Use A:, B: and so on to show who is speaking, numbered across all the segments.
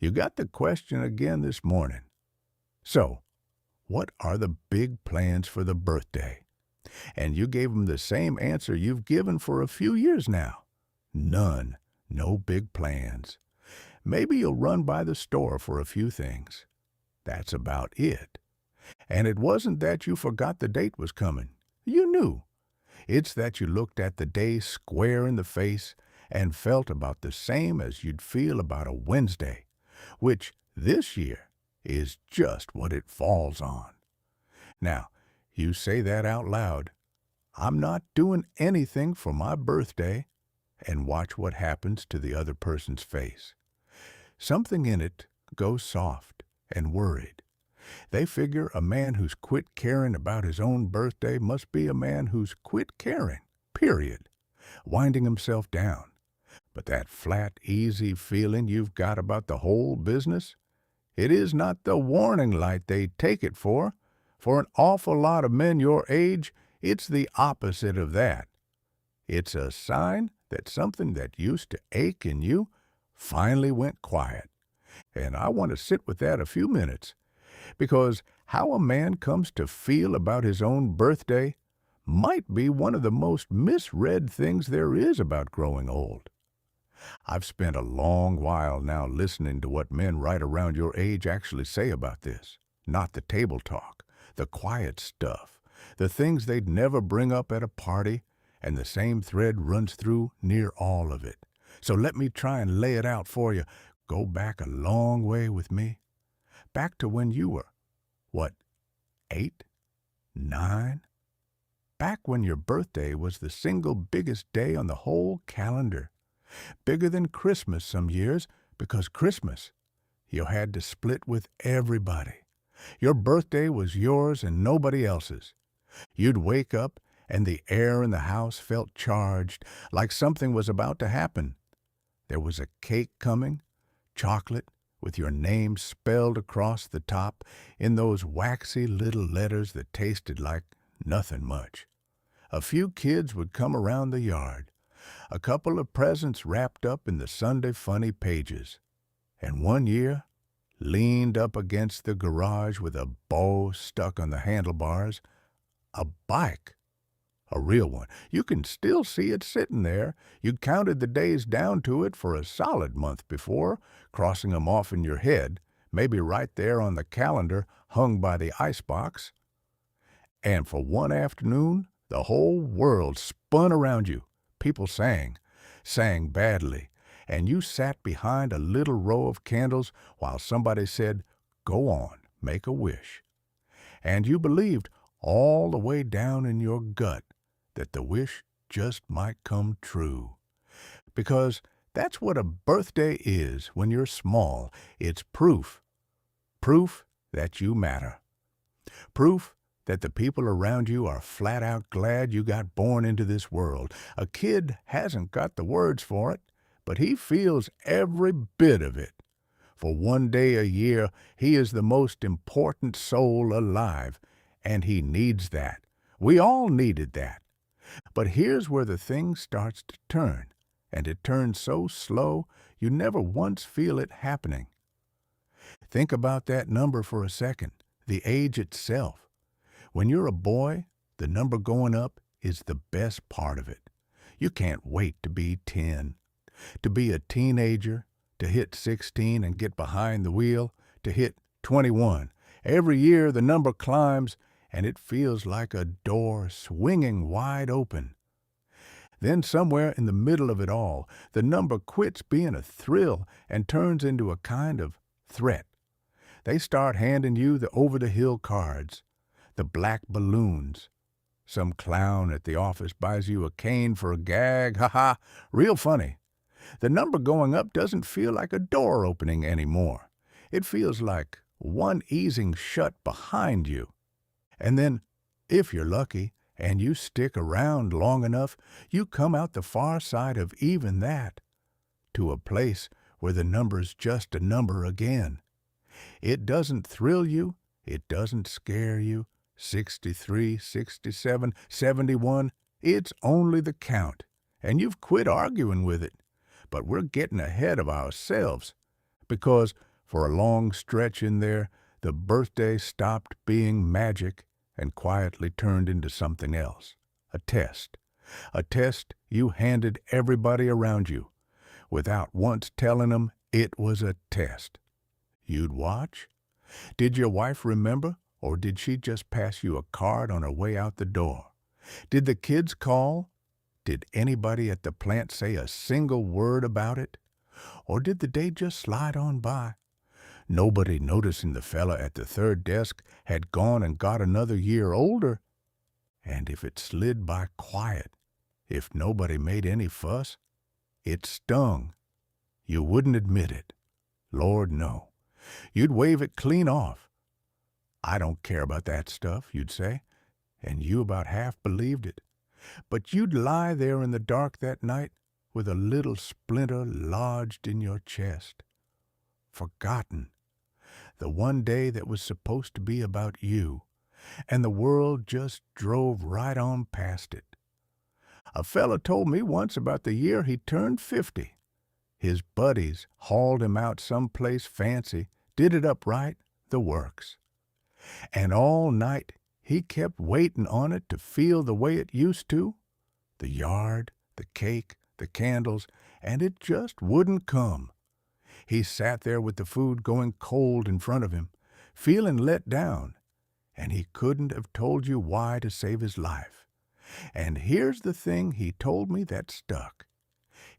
A: You got the question again this morning. So, what are the big plans for the birthday? And you gave them the same answer you've given for a few years now. None. No big plans. Maybe you'll run by the store for a few things. That's about it. And it wasn't that you forgot the date was coming. You knew. It's that you looked at the day square in the face and felt about the same as you'd feel about a Wednesday, which this year is just what it falls on. Now, you say that out loud. I'm not doing anything for my birthday, and watch what happens to the other person's face. Something in it goes soft and worried. They figure a man who's quit caring about his own birthday must be a man who's quit caring, period, winding himself down. But that flat, easy feeling you've got about the whole business, it is not the warning light they take it for. For an awful lot of men your age, it's the opposite of that. It's a sign that something that used to ache in you finally went quiet. And I want to sit with that a few minutes, because how a man comes to feel about his own birthday might be one of the most misread things there is about growing old. I've spent a long while now listening to what men right around your age actually say about this, not the table talk, the quiet stuff, the things they'd never bring up at a party, and the same thread runs through near all of it. So let me try and lay it out for you. Go back a long way with me. Back to when you were, what, 8, 9? Back when your birthday was the single biggest day on the whole calendar. Bigger than Christmas some years, because Christmas, you had to split with everybody. Your birthday was yours and nobody else's. You'd wake up and the air in the house felt charged, like something was about to happen. There was a cake coming, chocolate, with your name spelled across the top in those waxy little letters that tasted like nothing much. A few kids would come around the yard, a couple of presents wrapped up in the Sunday funny pages. And one year, leaned up against the garage with a bow stuck on the handlebars, a bike. A real one. You can still see it sitting there. You'd counted the days down to it for a solid month before, crossing them off in your head, maybe right there on the calendar hung by the icebox. And for one afternoon, the whole world spun around you. People sang badly, and you sat behind a little row of candles while somebody said, "Go on, make a wish." And you believed all the way down in your gut that the wish just might come true. Because that's what a birthday is when you're small. It's proof. Proof that you matter. Proof that the people around you are flat out glad you got born into this world. A kid hasn't got the words for it, but he feels every bit of it. For one day a year, he is the most important soul alive, and he needs that. We all needed that. But here's where the thing starts to turn, and it turns so slow you never once feel it happening. Think about that number for a second, the age itself. When you're a boy, the number going up is the best part of it. You can't wait to be 10, to be a teenager, to hit 16 and get behind the wheel, to hit 21. Every year the number climbs, and it feels like a door swinging wide open. Then somewhere in the middle of it all, the number quits being a thrill and turns into a kind of threat. They start handing you the over-the-hill cards, the black balloons. Some clown at the office buys you a cane for a gag, ha-ha, real funny. The number going up doesn't feel like a door opening anymore. It feels like one easing shut behind you. And then, if you're lucky, and you stick around long enough, you come out the far side of even that, to a place where the number's just a number again. It doesn't thrill you, it doesn't scare you. 63, 67, 71, it's only the count, and you've quit arguing with it. But we're getting ahead of ourselves, because For a long stretch in there, the birthday stopped being magic and quietly turned into something else. A test. A test you handed everybody around you, without once telling them it was a test. You'd watch. Did your wife remember, or did she just pass you a card on her way out the door? Did the kids call? Did anybody at the plant say a single word about it? Or did the day just slide on by? Nobody noticing the fella at the third desk had gone and got another year older. And if it slid by quiet, if nobody made any fuss, it stung. You wouldn't admit it. Lord, no. You'd wave it clean off. I don't care about that stuff, you'd say, and you about half believed it. But you'd lie there in the dark that night with a little splinter lodged in your chest. Forgotten. The one day that was supposed to be about you, and the world just drove right on past it. A fella told me once about the year he turned 50. His buddies hauled him out someplace fancy, did it up right, the works. And all night he kept waiting on it to feel the way it used to. The yard, the cake, the candles, and it just wouldn't come. He sat there with the food going cold in front of him, feeling let down, and he couldn't have told you why to save his life. And here's the thing he told me that stuck.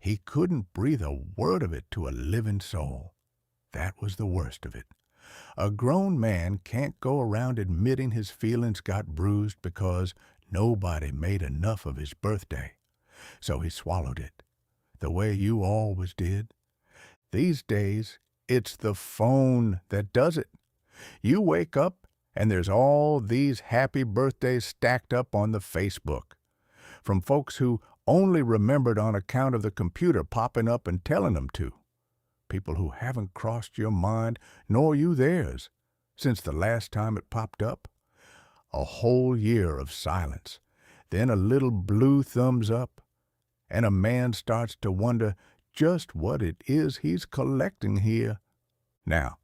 A: He couldn't breathe a word of it to a living soul. That was the worst of it. A grown man can't go around admitting his feelings got bruised because nobody made enough of his birthday. So he swallowed it, the way you always did. These days, it's the phone that does it. You wake up, and there's all these happy birthdays stacked up on the Facebook, from folks who only remembered on account of the computer popping up and telling them to. People who haven't crossed your mind, nor you theirs, since the last time it popped up. A whole year of silence, then a little blue thumbs up, and a man starts to wonder just what it is he's collecting here. Now,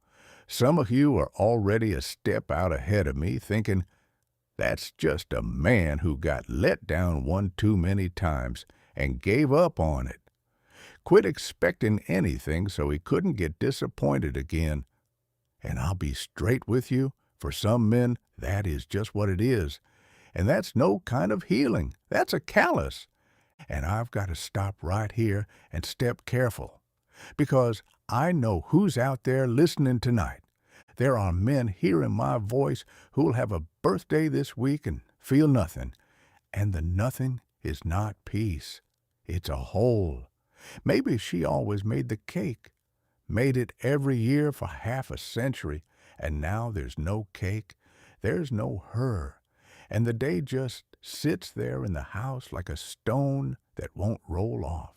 A: some of you are already a step out ahead of me, thinking, that's just a man who got let down one too many times and gave up on it. Quit expecting anything so he couldn't get disappointed again. And I'll be straight with you, for some men, that is just what it is. And that's no kind of healing. That's a callus. And I've got to stop right here and step careful, because I know who's out there listening tonight. There are men hearing my voice who'll have a birthday this week and feel nothing. And the nothing is not peace. It's a hole. Maybe she always made the cake, made it every year for half a century, and now there's no cake, there's no her, and the day just sits there in the house like a stone that won't roll off.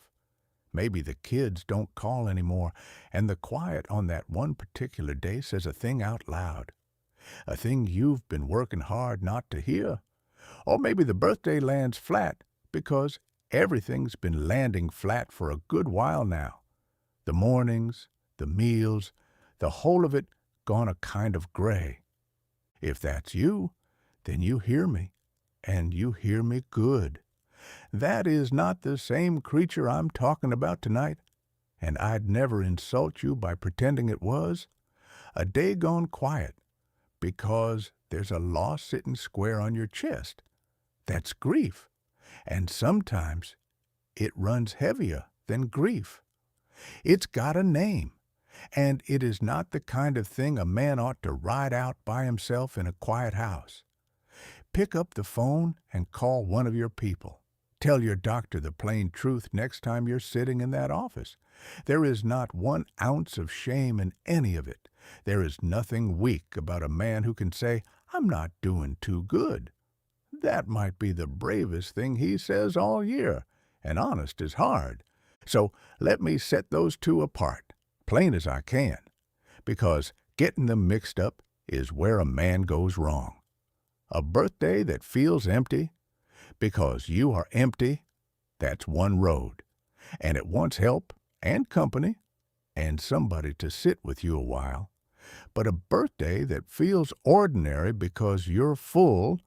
A: Maybe the kids don't call anymore, and the quiet on that one particular day says a thing out loud, a thing you've been working hard not to hear. Or maybe the birthday lands flat because everything's been landing flat for a good while now. The mornings, the meals, the whole of it gone a kind of gray. If that's you, then you hear me, and you hear me good. That is not the same creature I'm talking about tonight, and I'd never insult you by pretending it was. A day gone quiet, because there's a loss sitting square on your chest. That's grief, and sometimes it runs heavier than grief. It's got a name, and it is not the kind of thing a man ought to ride out by himself in a quiet house. Pick up the phone and call one of your people. Tell your doctor the plain truth next time you're sitting in that office. There is not 1 ounce of shame in any of it. There is nothing weak about a man who can say, I'm not doing too good. That might be the bravest thing he says all year, and honest is hard. So let me set those two apart, plain as I can, because getting them mixed up is where a man goes wrong. A birthday that feels empty, because you are empty, that's one road, and it wants help and company, and somebody to sit with you a while. But a birthday that feels ordinary because you're full,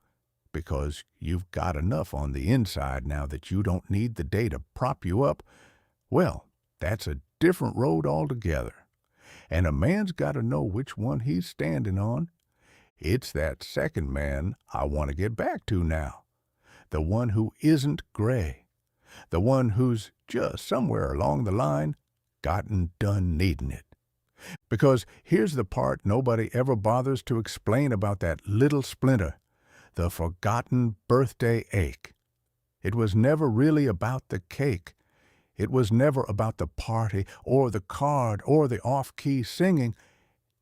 A: because you've got enough on the inside now that you don't need the day to prop you up, well, that's a different road altogether. And a man's got to know which one he's standing on. It's that second man I want to get back to now. The one who isn't gray. The one who's just somewhere along the line gotten done needing it. Because here's the part nobody ever bothers to explain about that little splinter, the forgotten birthday ache. It was never really about the cake. It was never about the party or the card or the off-key singing.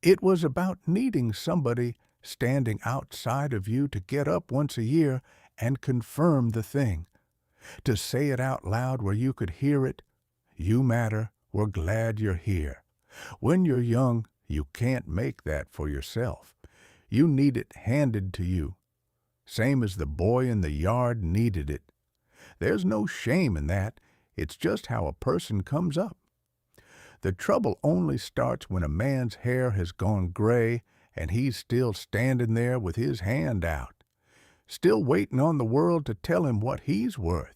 A: It was about needing somebody standing outside of you to get up once a year and confirm the thing, to say it out loud where you could hear it. You matter. We're glad you're here. When you're young, you can't make that for yourself. You need it handed to you, same as the boy in the yard needed it. There's no shame in that. It's just how a person comes up. The trouble only starts when a man's hair has gone gray and he's still standing there with his hand out, still waiting on the world to tell him what he's worth.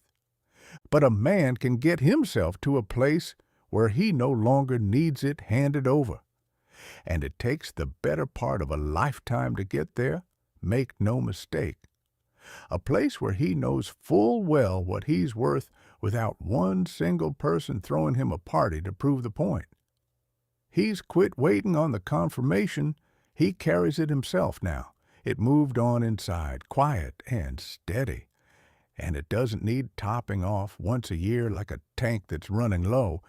A: But a man can get himself to a place where he no longer needs it handed over. And it takes the better part of a lifetime to get there, make no mistake. A place where he knows full well what he's worth without one single person throwing him a party to prove the point. He's quit waiting on the confirmation. He carries it himself now. It moved on inside, quiet and steady. And it doesn't need topping off once a year like a tank that's running low.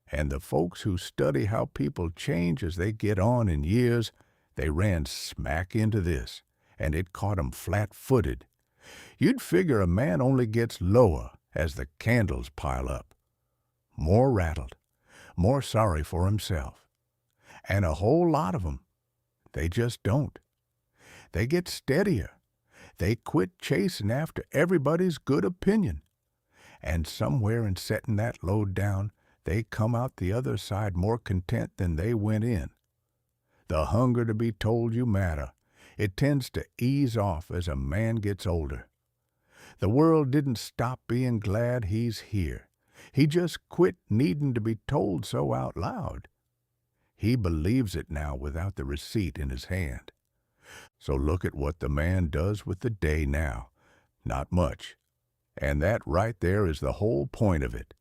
A: And the folks who study how people change as they get on in years, they ran smack into this, and it caught 'em flat-footed. You'd figure a man only gets lower as the candles pile up. More rattled, more sorry for himself. And a whole lot of 'em, they just don't. They get steadier. They quit chasing after everybody's good opinion. And somewhere in setting that load down, they come out the other side more content than they went in. The hunger to be told you matter, it tends to ease off as a man gets older. The world didn't stop being glad he's here. He just quit needing to be told so out loud. He believes it now without the receipt in his hand. So look at what the man does with the day now. Not much. And that right there is the whole point of it.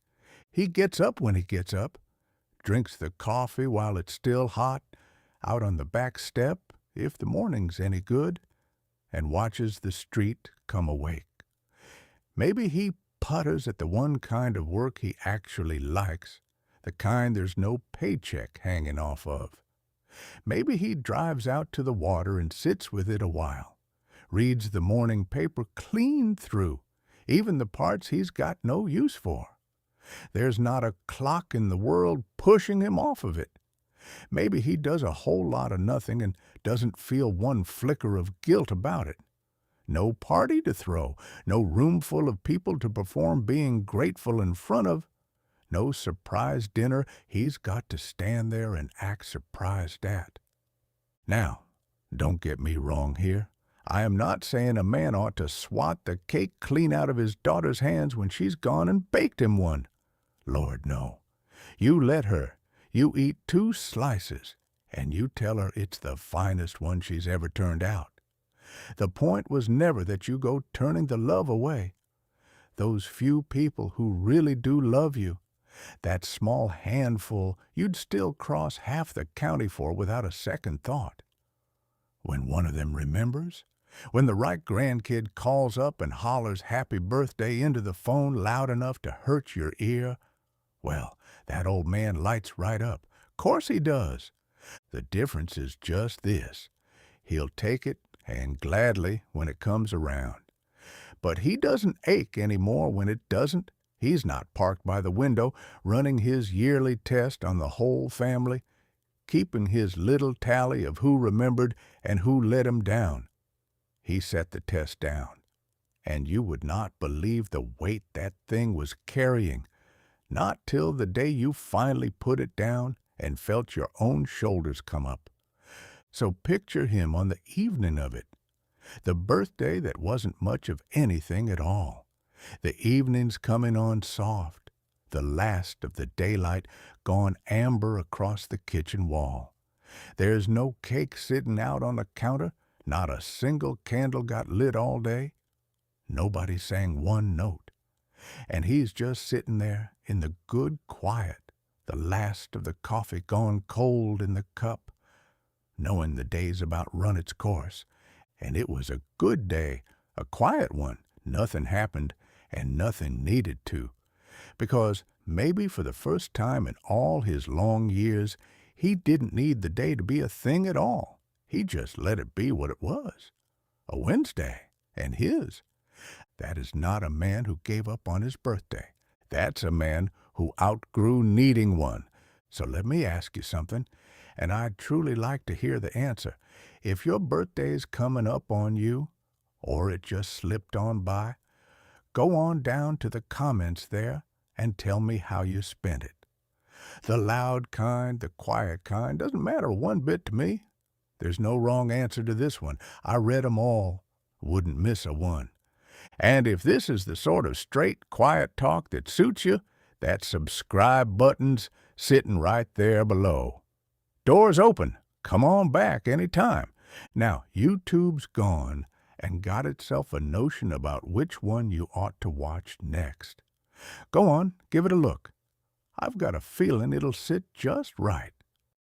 A: He gets up when he gets up, drinks the coffee while it's still hot, out on the back step, if the morning's any good, and watches the street come awake. Maybe he putters at the one kind of work he actually likes, the kind there's no paycheck hanging off of. Maybe he drives out to the water and sits with it a while, reads the morning paper clean through, even the parts he's got no use for. There's not a clock in the world pushing him off of it. Maybe he does a whole lot of nothing and doesn't feel one flicker of guilt about it. No party to throw, no room full of people to perform being grateful in front of, no surprise dinner he's got to stand there and act surprised at. Now, don't get me wrong here. I am not saying a man ought to swat the cake clean out of his daughter's hands when she's gone and baked him one. Lord, no. You let her. You eat 2 slices, and you tell her it's the finest one she's ever turned out. The point was never that you go turning the love away. Those few people who really do love you, that small handful you'd still cross half the county for without a second thought. When one of them remembers, when the right grandkid calls up and hollers happy birthday into the phone loud enough to hurt your ear, well, that old man lights right up. Course he does. The difference is just this. He'll take it, and gladly, when it comes around. But he doesn't ache any more when it doesn't. He's not parked by the window, running his yearly test on the whole family, keeping his little tally of who remembered and who let him down. He set the test down, and you would not believe the weight that thing was carrying, not till the day you finally put it down and felt your own shoulders come up. So picture him on the evening of it, the birthday that wasn't much of anything at all. The evening's coming on soft, the last of the daylight gone amber across the kitchen wall. There's no cake sitting out on the counter, not a single candle got lit all day. Nobody sang one note. And he's just sitting there in the good quiet, the last of the coffee gone cold in the cup, knowing the day's about run its course. And it was a good day, a quiet one. Nothing happened, and nothing needed to. Because maybe for the first time in all his long years, he didn't need the day to be a thing at all. He just let it be what it was. A Wednesday, and his. That is not a man who gave up on his birthday. That's a man who outgrew needing one. So let me ask you something, and I'd truly like to hear the answer. If your birthday's coming up on you, or it just slipped on by, go on down to the comments there and tell me how you spent it. The loud kind, the quiet kind, doesn't matter one bit to me. There's no wrong answer to this one. I read 'em all, wouldn't miss a one. And if this is the sort of straight, quiet talk that suits you, that subscribe button's sitting right there below. Door's open. Come on back any time. Now, YouTube's gone and got itself a notion about which one you ought to watch next. Go on, give it a look. I've got a feeling it'll sit just right.